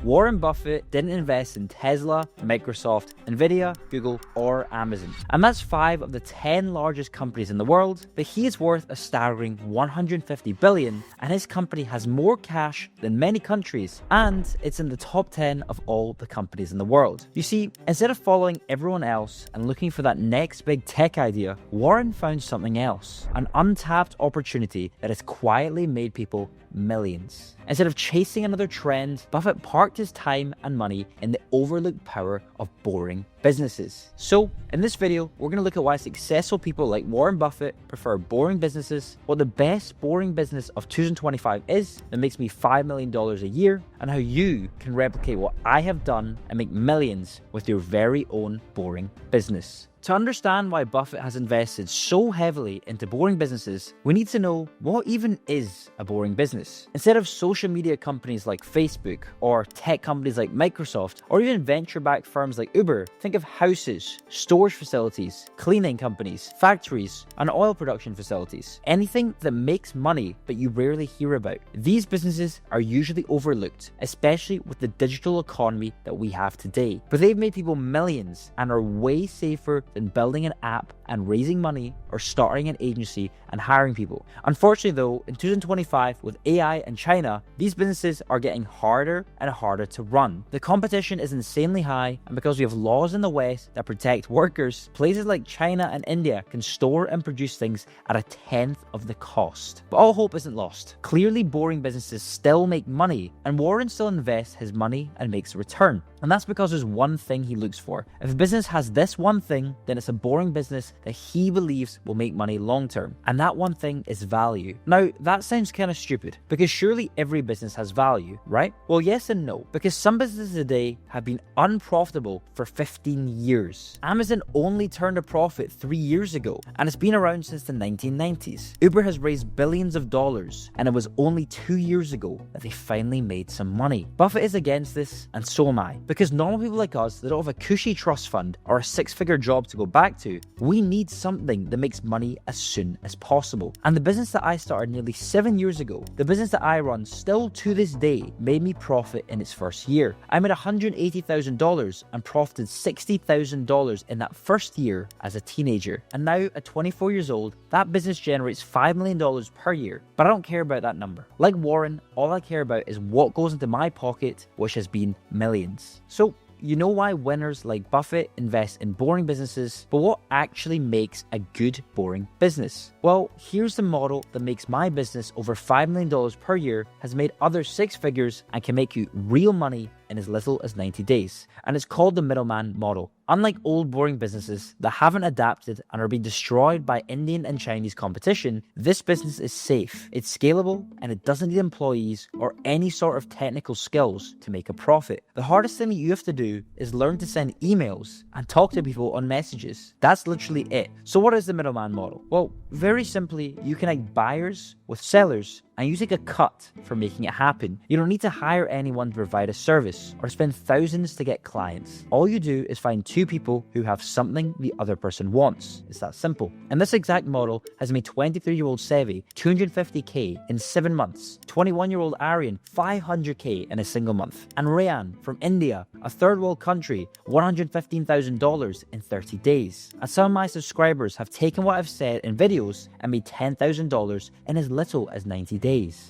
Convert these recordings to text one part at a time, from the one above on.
Warren Buffett didn't invest in Tesla, Microsoft, Nvidia, Google, or Amazon. And that's 5 of the 10 largest companies in the world, but he is worth a staggering $150 billion, and his company has more cash than many countries, and it's in the top 10 of all the companies in the world. You see, instead of following everyone else and looking for that next big tech idea, Warren found something else, an untapped opportunity that has quietly made people millions. Instead of chasing another trend, Buffett parked his time and money in the overlooked power of boring businesses. So, in this video, we're going to look at why successful people like Warren Buffett prefer boring businesses, what the best boring business of 2025 is that makes me $5 million a year, and how you can replicate what I have done and make millions with your very own boring business. To understand why Buffett has invested so heavily into boring businesses, we need to know what even is a boring business. Instead of social media companies like Facebook, or tech companies like Microsoft, or even venture-backed firms like Uber, think of houses, storage facilities, cleaning companies, factories, and oil production facilities. Anything that makes money but you rarely hear about. These businesses are usually overlooked, especially with the digital economy that we have today. But they've made people millions and are way safer than building an app and raising money or starting an agency and hiring people. Unfortunately though, in 2025 with AI and China, these businesses are getting harder and harder to run. The competition is insanely high, and because we have laws in the West that protect workers, places like China and India can store and produce things at a 10th of the cost. But all hope isn't lost. Clearly boring businesses still make money, and Warren still invests his money and makes a return. And that's because there's one thing he looks for. If a business has this one thing, then it's a boring business that he believes will make money long term. And that one thing is value. Now, that sounds kind of stupid, because surely every business has value, right? Well, yes and no, because some businesses today have been unprofitable for 15 years. Amazon only turned a profit 3 years ago, and it's been around since the 1990s. Uber has raised billions of dollars, and it was only 2 years ago that they finally made some money. Buffett is against this, and so am I. Because normal people like us that don't have a cushy trust fund or a 6-figure job to go back to, we need something that makes money as soon as possible. And the business that I started nearly 7 years ago, the business that I run still to this day, made me profit in its first year. I made $180,000 and profited $60,000 in that first year as a teenager. And now at 24 years old, that business generates $5 million per year. But I don't care about that number. Like Warren, all I care about is what goes into my pocket, which has been millions. So, you know why winners like Buffett invest in boring businesses, but what actually makes a good boring business? Well, here's the model that makes my business over $5 million per year, has made others 6 figures, and can make you real money in as little as 90 days. And it's called the Middleman model. Unlike old boring businesses that haven't adapted and are being destroyed by Indian and Chinese competition, this business is safe, it's scalable, and it doesn't need employees or any sort of technical skills to make a profit. The hardest thing that you have to do is learn to send emails and talk to people on messages. That's literally it. So what is the Middleman model? Well, very simply, you connect buyers with sellers, and you take a cut for making it happen. You don't need to hire anyone to provide a service or spend thousands to get clients. All you do is find 2 people who have something the other person wants. It's that simple. And this exact model has made 23-year-old Sevi $250K in 7 months, 21-year-old Aryan $500K in a single month, and Rayan from India, a third world country, $115,000 in 30 days. And some of my subscribers have taken what I've said in videos and made $10,000 in as little as 90 days.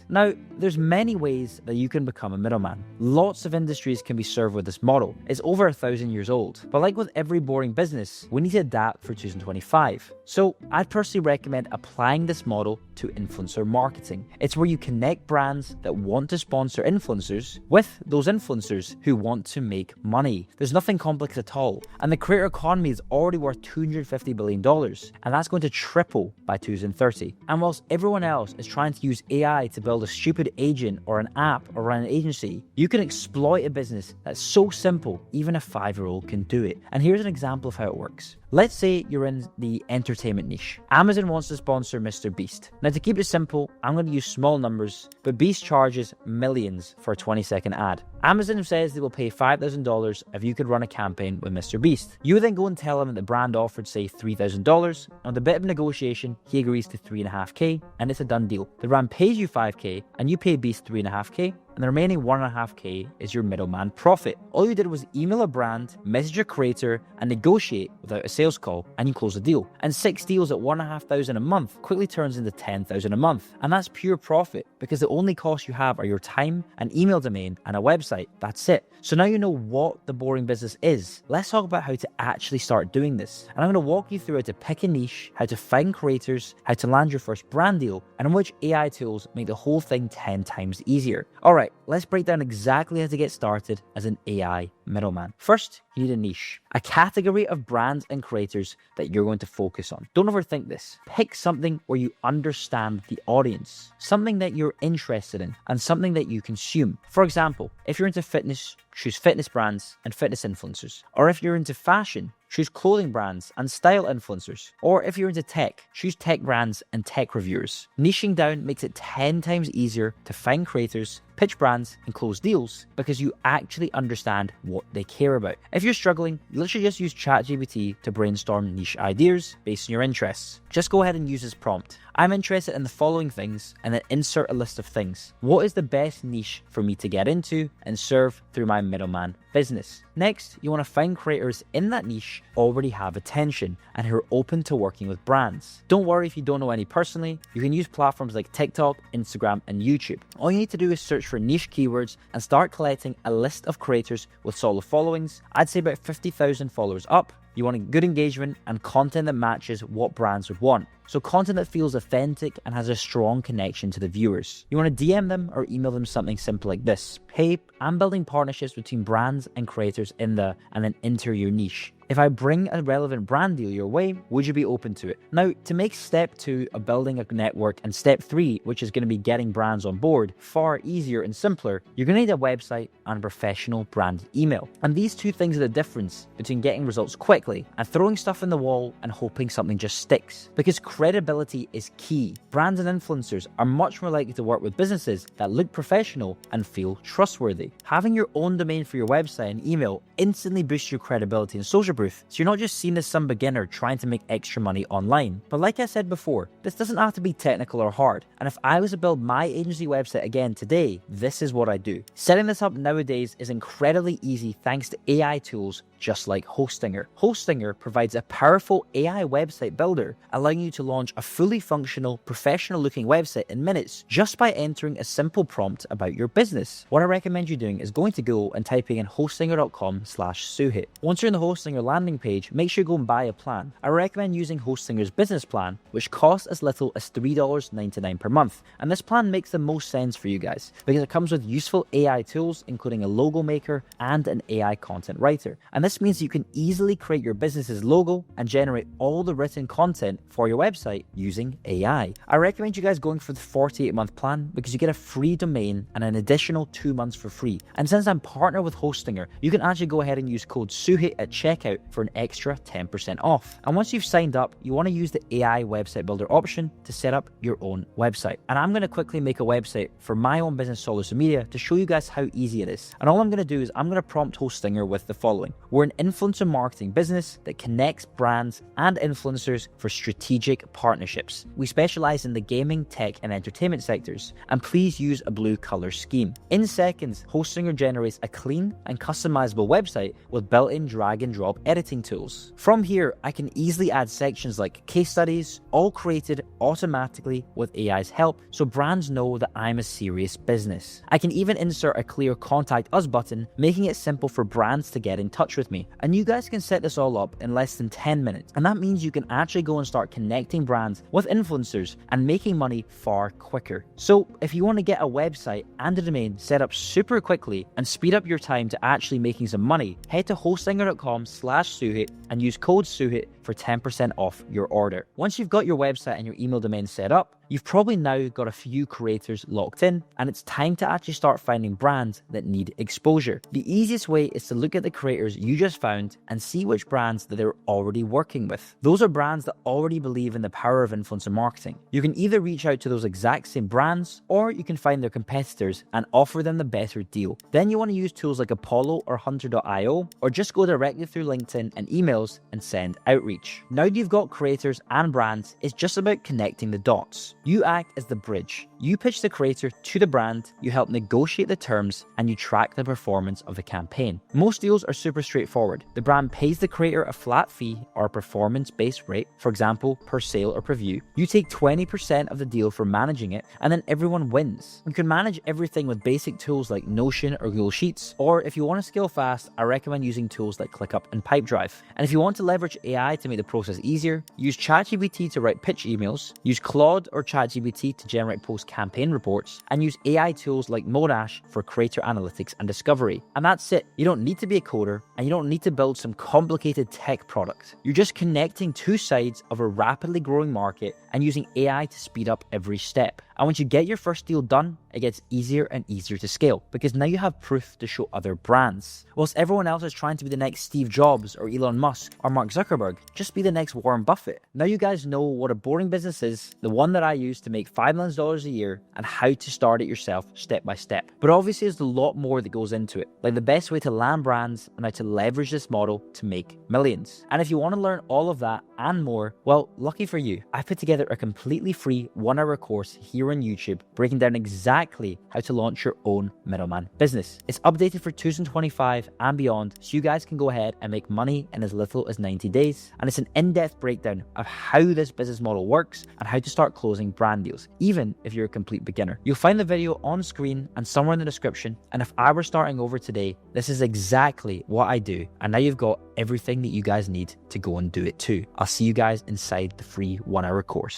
Now, there's many ways that you can become a middleman. Lots of industries can be served with this model. It's over 1,000 years old. But like with every boring business, we need to adapt for 2025. So I'd personally recommend applying this model to influencer marketing. It's where you connect brands that want to sponsor influencers with those influencers who want to make money. There's nothing complex at all. And the creator economy is already worth $250 billion. And that's going to triple by 2030. And whilst everyone else is trying to use AI to build a stupid agent or an app or run an agency, you can exploit a business that's so simple, even a 5-year-old can do it. And here's an example of how it works. Let's say you're in the entertainment niche. Amazon wants to sponsor Mr. Beast. Now, to keep it simple, I'm going to use small numbers, but Beast charges millions for a 20-second ad. Amazon says they will pay $5,000 if you could run a campaign with Mr. Beast. You then go and tell him that the brand offered, say, $3,000. On the bit of negotiation, he agrees to $3.5K, and it's a done deal. The brand pays you $5K, and you pay Beast $3.5K, and the remaining 1.5K is your middleman profit. All you did was email a brand, message your creator, and negotiate without a sales call, and you close a deal. And 6 deals at 1,500 a month quickly turns into 10,000 a month, and that's pure profit because the only costs you have are your time, an email domain, and a website. That's it. So now you know what the boring business is. Let's talk about how to actually start doing this. And I'm going to walk you through how to pick a niche, how to find creators, how to land your first brand deal, and which AI tools make the whole thing 10 times easier. Alright, let's break down exactly how to get started as an AI middleman. First, you need a niche, a category of brands and creators that you're going to focus on. Don't overthink this. Pick something where you understand the audience, something that you're interested in, and something that you consume. For example, if you're into fitness, choose fitness brands and fitness influencers. Or if you're into fashion, choose clothing brands and style influencers. Or if you're into tech, choose tech brands and tech reviewers. Niching down makes it 10 times easier to find creators, pitch brands, and close deals because you actually understand what they care about. If you're struggling, you literally just use ChatGPT to brainstorm niche ideas based on your interests. Just go ahead and use this prompt. I'm interested in the following things, and then insert a list of things. What is the best niche for me to get into and serve through my middleman business? Next, you want to find creators in that niche already have attention and who are open to working with brands. Don't worry if you don't know any personally. You can use platforms like TikTok, Instagram, and YouTube. All you need to do is search for niche keywords and start collecting a list of creators with solid followings. I'd say about 50,000 followers up. You want good engagement and content that matches what brands would want. So content that feels authentic and has a strong connection to the viewers. You want to DM them or email them something simple like this. Hey, I'm building partnerships between brands and creators and then enter your niche. If I bring a relevant brand deal your way, would you be open to it? Now, to make step 2 of building a network and step 3, which is going to be getting brands on board, far easier and simpler, you're going to need a website and a professional brand email. And these two things are the difference between getting results quickly and throwing stuff in the wall and hoping something just sticks. Because credibility is key. Brands and influencers are much more likely to work with businesses that look professional and feel trustworthy. Having your own domain for your website and email instantly boosts your credibility and social proof, so you're not just seen as some beginner trying to make extra money online. But like I said before, this doesn't have to be technical or hard, and if I was to build my agency website again today, this is what I do. Setting this up nowadays is incredibly easy thanks to AI tools just like Hostinger. Hostinger provides a powerful AI website builder, allowing you to launch a fully functional, professional-looking website in minutes just by entering a simple prompt about your business. What I recommend you doing is going to Google and typing in hostinger.com/Suhit. Once you're in the Hostinger landing page, make sure you go and buy a plan. I recommend using Hostinger's business plan, which costs as little as $3.99 per month. And this plan makes the most sense for you guys because it comes with useful AI tools, including a logo maker and an AI content writer. And this means you can easily create your business's logo and generate all the written content for your website using AI. I recommend you guys going for the 48-month plan because you get a free domain and an additional 2 months for free. And since I'm partnered with Hostinger, you can actually go ahead and use code Suhit at checkout for an extra 10% off. And once you've signed up, you want to use the AI website builder option to set up your own website. And I'm going to quickly make a website for my own business, Social Media, to show you guys how easy it is. And all I'm going to do is I'm going to prompt Hostinger with the following. We're an influencer marketing business that connects brands and influencers for strategic partnerships. We specialize in the gaming, tech, and entertainment sectors, and please use a blue color scheme. In seconds, Hostinger generates a clean and customizable website with built-in drag and drop editing tools. From here, I can easily add sections like case studies, all created automatically with AI's help, so brands know that I'm a serious business. I can even insert a clear contact us button, making it simple for brands to get in touch with me. And you guys can set this all up in less than 10 minutes. And that means you can actually go and start connecting brands with influencers and making money far quicker. So if you want to get a website and a domain set up super quickly and speed up your time to actually making some money, head to hostinger.com/Suhit and use code Suhit for 10% off your order. Once you've got your website and your email domain set up, you've probably now got a few creators locked in, and it's time to actually start finding brands that need exposure. The easiest way is to look at the creators you just found and see which brands that they're already working with. Those are brands that already believe in the power of influencer marketing. You can either reach out to those exact same brands, or you can find their competitors and offer them the better deal. Then you want to use tools like Apollo or Hunter.io, or just go directly through LinkedIn and emails and send outreach. Now that you've got creators and brands, it's just about connecting the dots. You act as the bridge. You pitch the creator to the brand, you help negotiate the terms, and you track the performance of the campaign. Most deals are super straightforward. The brand pays the creator a flat fee or a performance-based rate, for example, per sale or per view. You take 20% of the deal for managing it, and then everyone wins. You can manage everything with basic tools like Notion or Google Sheets, or if you want to scale fast, I recommend using tools like ClickUp and Pipedrive. And if you want to leverage AI to make the process easier, use ChatGPT to write pitch emails, use Claude or ChatGPT to generate post-campaign reports, and use AI tools like Modash for creator analytics and discovery. And that's it. You don't need to be a coder, and you don't need to build some complicated tech product. You're just connecting two sides of a rapidly growing market and using AI to speed up every step. And once you get your first deal done, it gets easier and easier to scale because now you have proof to show other brands. Whilst everyone else is trying to be the next Steve Jobs or Elon Musk or Mark Zuckerberg, just be the next Warren Buffett. Now you guys know what a boring business is, the one that I use to make $5 million a year, and how to start it yourself step by step. But obviously there's a lot more that goes into it, like the best way to land brands and how to leverage this model to make millions. And if you want to learn all of that and more, well, lucky for you, I put together a completely free 1-hour course here on YouTube breaking down exactly how to launch your own Middleman business. It's updated for 2025 and beyond, so you guys can go ahead and make money in as little as 90 days. And it's an in-depth breakdown of how this business model works and how to start closing brand deals, even if you're a complete beginner. You'll find the video on screen and somewhere in the description. And if I were starting over today, this is exactly what I do. And now you've got everything that you guys need to go and do it too. I'll see you guys inside the free 1-hour course.